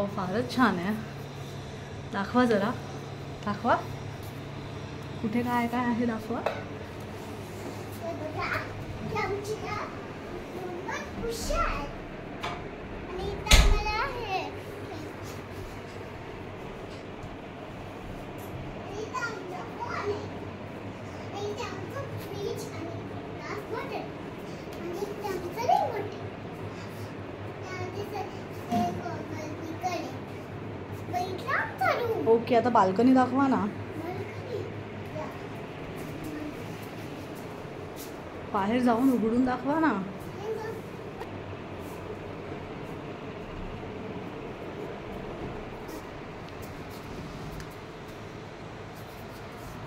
Wow, फारच छान आहे. दाखवा जरा, दाखवा. कुठे काय काय आहे दाखवा. ओके, आता बाल्कनी दाखवा ना. बाहेर जाऊन उघडून दाखवा ना.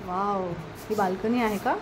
वाव, ही बाल्कनी आहे का?